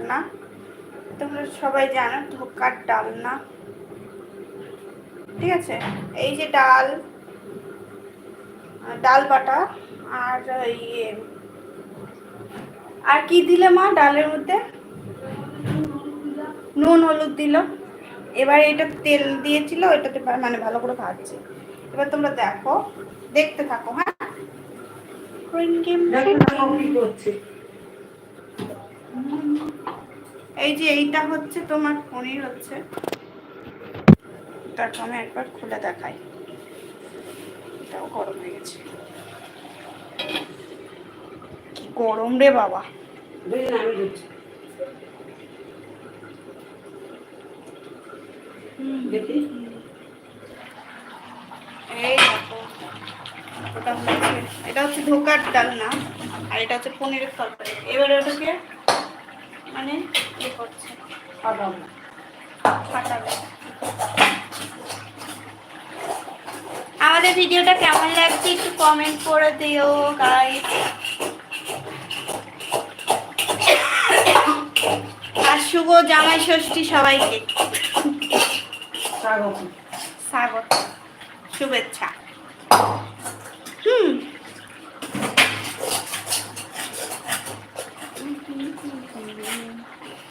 রান্না, তোমরা সবাই জানো ধোকার ডালনা। ঠিক আছে, এই যে ডাল, ডাল বাটা, আর ইয়ে, আর কি দিলে মা ডালের মধ্যে? নুন হলুদ দিল। এবার এটা তেল দিয়েছিল, এটাতে মানে ভালো করে ভাজছে। এবার তোমরা দেখো, দেখতে থাকো। হ্যাঁ, এই যে এইটা হচ্ছে তোমার পনির হচ্ছে, তারপর আমি একবার খুলে দেখাই। এটাও গরম হয়ে গেছে, কি গরম রে বাবা। দেখি, এই দেখো, ওটা হচ্ছে, এটা হচ্ছে ধোকার ডাল না, আর এটা হচ্ছে পনিরের তরকারি। এবারে ওটাকে মানে ইয়ে করছে, ফাটাবে। আমাদের ভিডিওটা কেমন লাগছে একটু কমেন্ট করে দিও গাইস। আর শুভ জামাই ষষ্ঠী সবাইকে স্বাগত, শুভেচ্ছা।